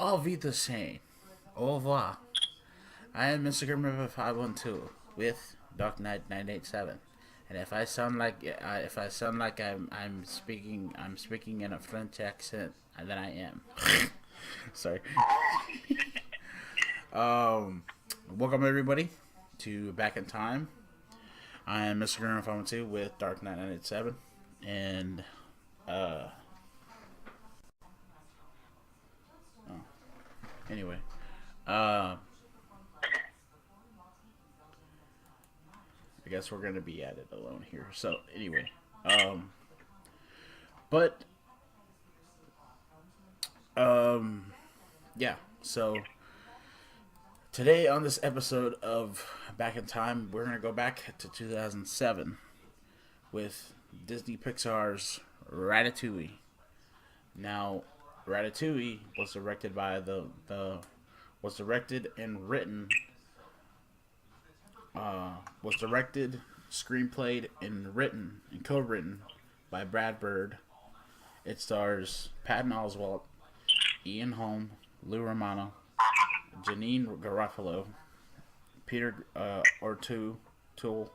Auf Wiedersehen. Au revoir. I am Mr. Grimreaper 512 with Dark Knight 987. And if I sound like I'm speaking in a French accent, then I am. Sorry. Welcome everybody to Back in Time. I am Mr. Grimreaper 512 with Dark Knight 987, and uh, anyway, I guess we're gonna be at it alone here. So anyway, but yeah. So today on this episode of Back in Time, we're gonna go back to 2007 with Disney+Pixar's Ratatouille. Now, Ratatouille was directed by was directed and written was directed, screenplayed, and written and co-written by Brad Bird. It stars Patton Oswalt, Ian Holm, Lou Romano, Janine Garofalo, Peter O'Toole,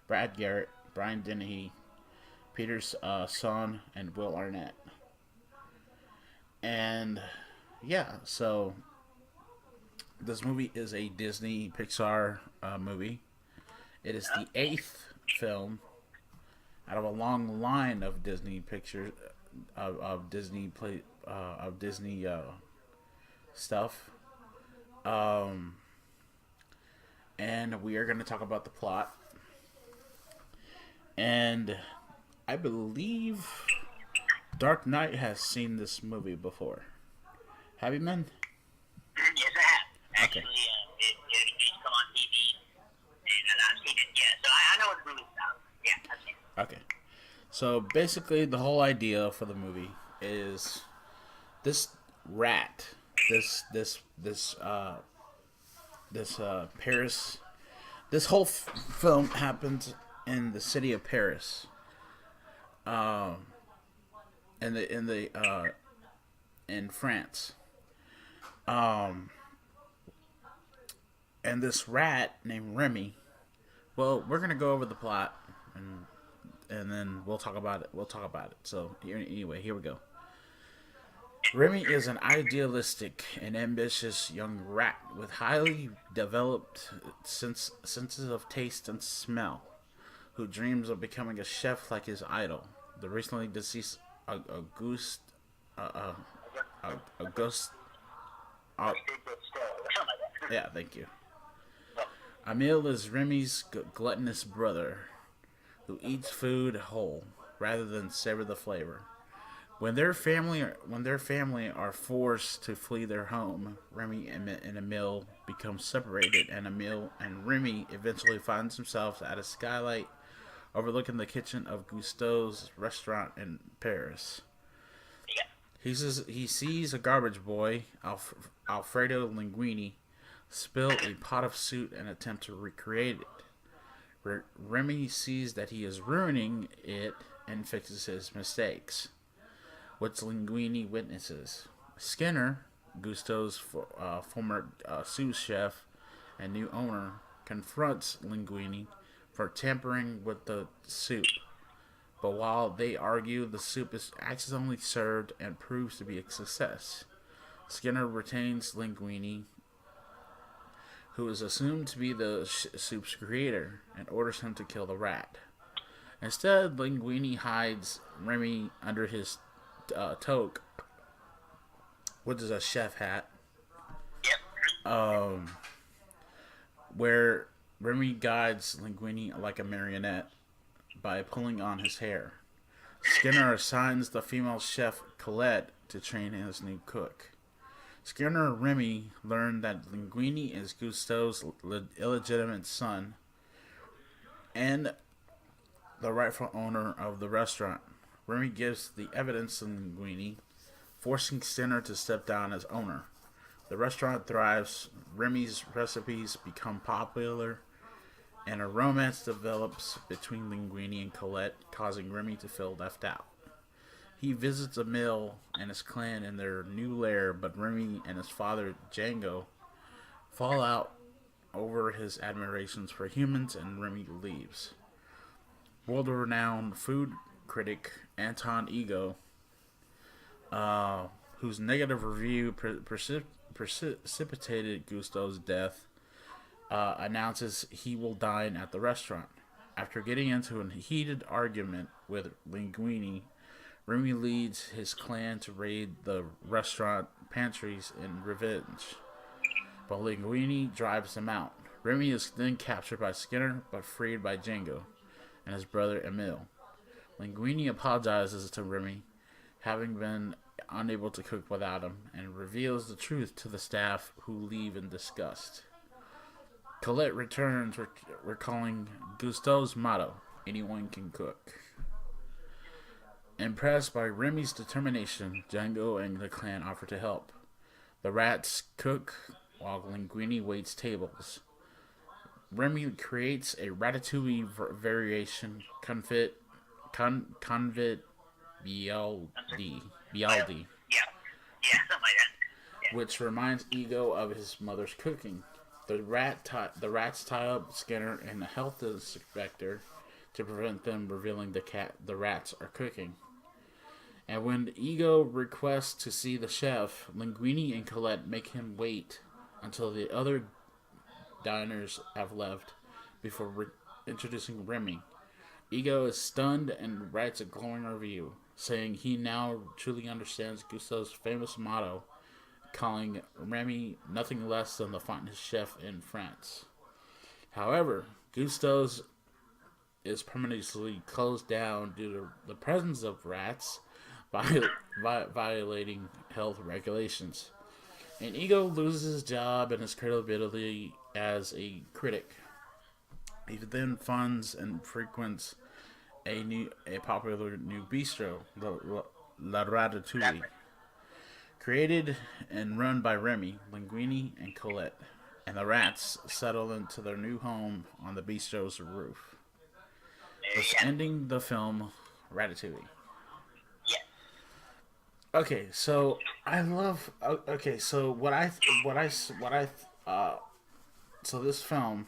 Brad Garrett, Brian Dennehy, Peter's son, and Will Arnett. And yeah, so this movie is a Disney Pixar movie. It is the eighth film out of a long line of Disney pictures of Disney stuff. And we are going to talk about the plot. And I believe Dark Knight has seen this movie before. Have you, man? Yes, I have. Okay. Actually, it's come on TV, and I've seen it. Yeah, so I know what the movie's about. Yeah, I've seen it. Okay. So basically, the whole idea for the movie is this rat, this Paris. This whole film happens in the city of Paris. In France. And this rat named Remy. Well, we're gonna go over the plot, and then we'll talk about it. So anyway, here we go. Remy is an idealistic and ambitious young rat with highly developed senses of taste and smell, who dreams of becoming a chef like his idol, the recently deceased Auguste. Auguste. Yeah, thank you. Emile is Remy's gluttonous brother, who eats food whole rather than savor the flavor. When their family are forced to flee their home, Remy and Emile become separated, and Emile and Remy eventually finds themselves at a skylight overlooking the kitchen of Gusteau's restaurant in Paris. He sees a garbage boy, Alfredo Linguini, spill a pot of soup and attempt to recreate it. Remy sees that he is ruining it and fixes his mistakes, which Linguini witnesses. Skinner, Gusteau's former sous chef and new owner, confronts Linguini for tampering with the soup. But while they argue, the soup is accidentally served and proves to be a success. Skinner retains Linguini, who is assumed to be the soup's creator, and orders him to kill the rat. Instead, Linguini hides Remy under his toque, which is a chef hat, where Remy guides Linguini like a marionette by pulling on his hair. Skinner assigns the female chef Colette to train his new cook. Skinner and Remy learn that Linguini is Gusteau's illegitimate son and the rightful owner of the restaurant. Remy gives the evidence to Linguini, forcing Skinner to step down as owner. The restaurant thrives, Remy's recipes become popular, and a romance develops between Linguini and Colette, causing Remy to feel left out. he visits Emil and his clan in their new lair, but Remy and his father Django fall out over his admirations for humans, and Remy leaves. World-renowned food critic Anton Ego, whose negative review precipitated Gusteau's death, announces he will dine at the restaurant. After getting into a heated argument with Linguini, Remy leads his clan to raid the restaurant pantries in revenge, but Linguini drives him out. Remy is then captured by Skinner, but freed by Django and his brother Emil. Linguini apologizes to Remy, having been unable to cook without him, and reveals the truth to the staff, who leave in disgust. Colette returns, recalling Gusteau's motto, "Anyone can cook." Impressed by Remy's determination, Django and the clan offer to help. The rats cook while Linguini waits tables. Remy creates a Ratatouille variation, Confit Bialdi, Yeah, something like that. Yeah. which reminds Ego of his mother's cooking. The rats tie up Skinner and the health inspector to prevent them revealing the rats are cooking. And when Ego requests to see the chef, Linguini and Colette make him wait until the other diners have left before introducing Remy. Ego is stunned and writes a glowing review, saying he now truly understands Gusteau's famous motto, calling Remy nothing less than the finest chef in France. However, Gusteau's is permanently closed down due to the presence of rats violating health regulations. And Ego loses his job and his credibility as a critic. He then funds and frequents a popular new bistro, La Ratatouille, created and run by Remy, Linguini, and Colette. And the rats settle into their new home on the bistro's roof, thus ending the film Ratatouille. Yeah. Okay, so I love. Okay, so so this film,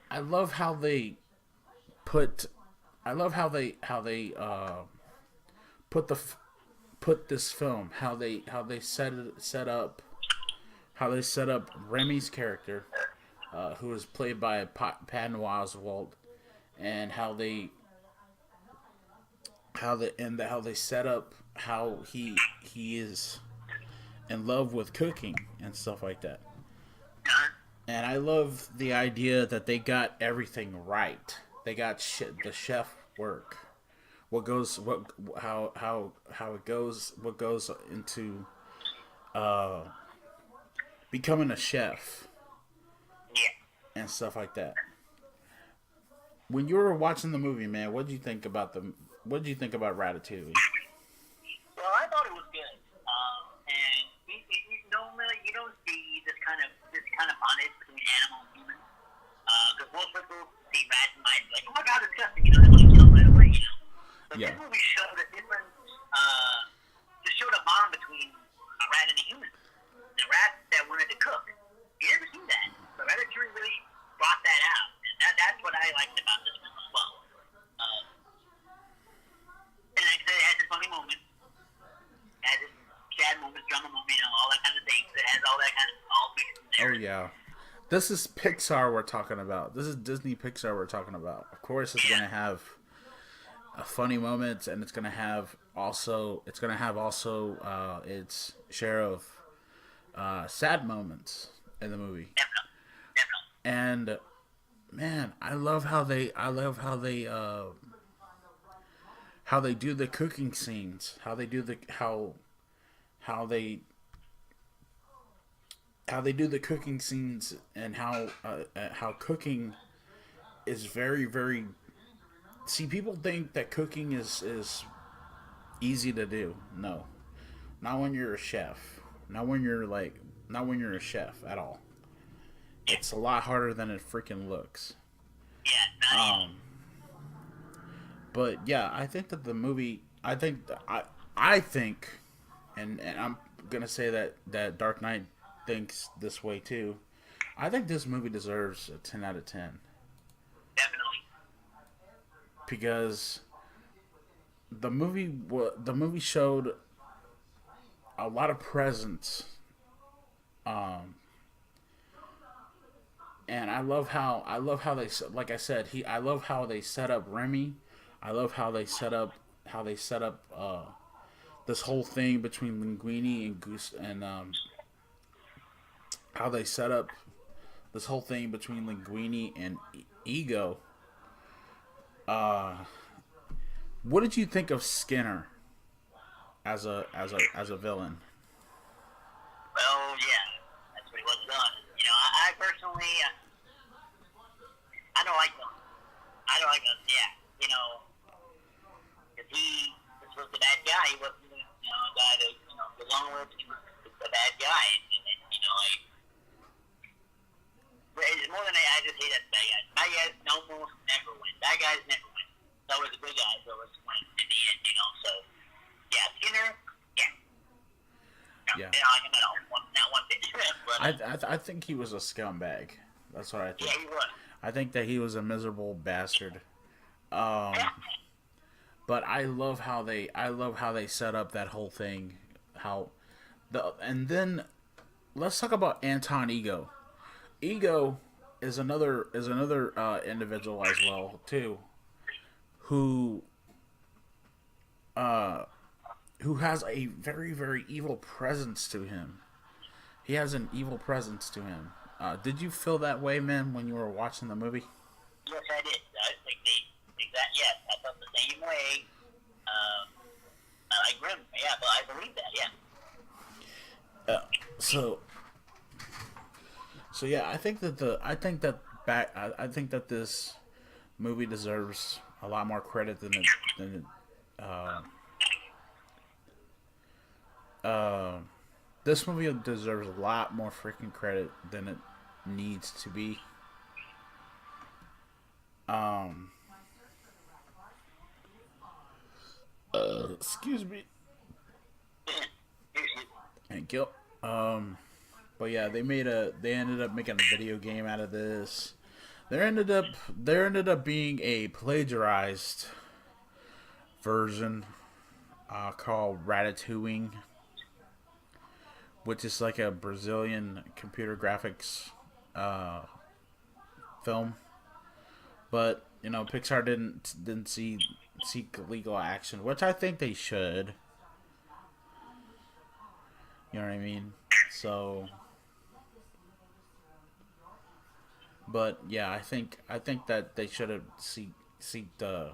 I love how they put. I love how they put this film, how they set up Remy's character, who is played by Patton Oswalt, and how they set up how he is in love with cooking and stuff like that. And I love the idea that they got everything right. They got the chef work. What goes into becoming a chef Yeah. and stuff like that. When you were watching the movie, man, what did you think about Ratatouille? Well, I thought it was good. And normally you don't see this kind of bondage between animal and human. Because most people see rats and mice like, oh my god, disgusting. They want to kill them right away. But Yeah. this movie showed a different, just showed a bond between a rat and a human. The rat that wanted to cook. You never seen that. So Ratatouille really brought that out. And that's what I liked about this film as well. And like I said, it has its funny moments. It has its sad moments, drama moments, all that kind of things. It has all that kind of all mixed in there. Oh yeah. This is Pixar we're talking about. This is Disney+Pixar we're talking about. Of course, it's gonna have funny moments, and it's gonna have also its share of sad moments in the movie. Definitely. And man, I love how they do the cooking scenes. How they do the cooking scenes, and how cooking is very, very. See, people think that cooking is easy to do. No, not when you're a chef. Not when you're a chef at all. It's a lot harder than it freaking looks. Yeah, not even. But yeah, I think that the movie I think I think, and I'm gonna say that Dark Knight thinks this way too. I think this movie deserves a 10 out of 10 Definitely. because the movie showed a lot of presence, um, and I love how they, like I said, I love how they set up Remy. I love how they set up this whole thing between Linguini and Goose, and how they set up this whole thing between Linguini and Ego. What did you think of Skinner as a villain? Well, yeah, that's what he was done. You know, I personally, I don't like him. I don't like him. Yeah, you know, because he was the bad guy. He wasn't, you know, a guy to, you know, belong with. He was the bad guy, and you know, like, it's more than I just hate that bad guys. Bad guys almost never win. Bad guys never win. So the good guys always win in the end, you know. So yeah, Skinner, yeah. No, Yeah, they don't like him at all. Not one bit. But I think he was a scumbag. That's what I yeah, think. he was. I think that he was a miserable bastard. Um, Yeah. but I love how they set up that whole thing. How and then let's talk about Anton Ego. Ego is another individual as well too, who uh, who has a very evil presence to him. He has an evil presence to him. Did you feel that way, man, when you were watching the movie? Yes, I did. I think exact. Yes, I felt the same way. I like Grim. Yeah, but I believe that. Yeah. Uh, so yeah, I think that this movie deserves a lot more credit than it uh, this movie deserves a lot more freaking credit than it needs to be. Um, excuse me. Thank you. But yeah, they ended up making a video game out of this. There ended up being a plagiarized version called Ratatouille, which is like a Brazilian computer graphics uh, film. But you know, Pixar didn't seek legal action, which I think they should. You know what I mean? So, but yeah, I think that they should have seeked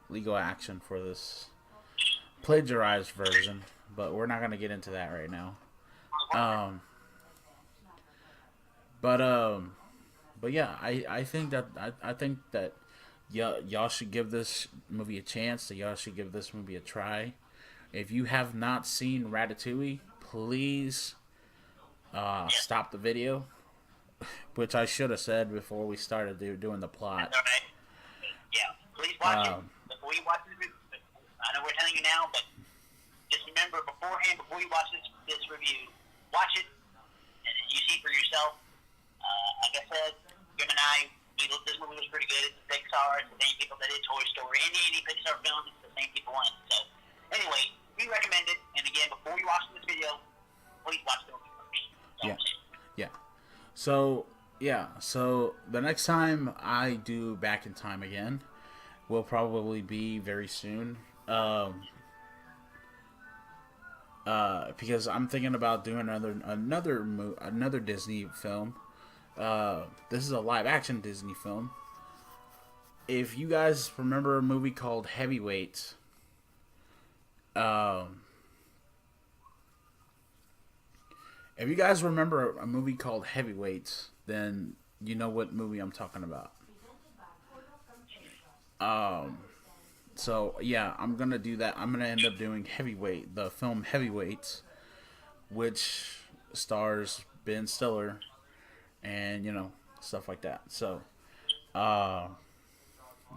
legal action for this plagiarized version. But we're not gonna get into that right now. Um, but yeah, I think that y'all should give this movie a chance. That y'all should give this movie a try. If you have not seen Ratatouille, please stop the video, which I should have said before we started doing the plot. That's all right. Yeah. Please watch it Um, before you watch the review. I know we're telling you now, but just remember beforehand, before you watch this review, watch it and you see for yourself. Like I said, Jim and I, this movie was pretty good. It's Pixar. It's the same people that did Toy Story. Any Pixar film, it's the same people on it. So, anyway, we recommend it. And again, before you watch this video, please watch the movie first. yeah, yeah. So so the next time I do Back in Time again will probably be very soon. Because I'm thinking about doing another Disney film. This is a live action Disney film. If you guys remember a movie called Heavyweight, if you guys remember a movie called Heavyweights, then you know what movie I'm talking about. So yeah, I'm gonna do that. I'm gonna end up doing Heavyweight, the film Heavyweights, which stars Ben Stiller and you know stuff like that. So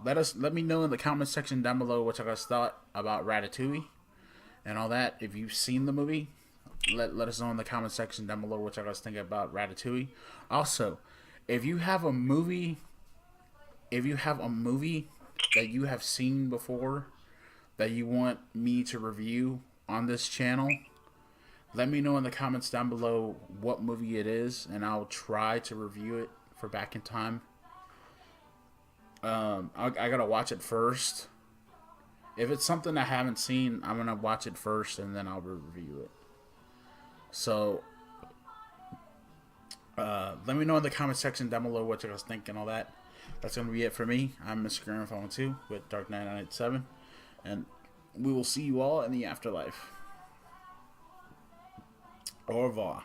Let me know in the comment section down below what you guys thought about Ratatouille and all that. If you've seen the movie, let us know in the comment section down below what you guys think about Ratatouille. Also, if you have a movie that you have seen before that you want me to review on this channel, let me know in the comments down below what movie it is, and I'll try to review it for Back in Time. I gotta watch it first. If it's something I haven't seen, I'm gonna watch it first and then I'll review it. So, let me know in the comment section down below what you guys think and all that. That's gonna be it for me. I'm Mr. Grimreaper 2 with Dark Knight 987, and we will see you all in the afterlife. Au revoir.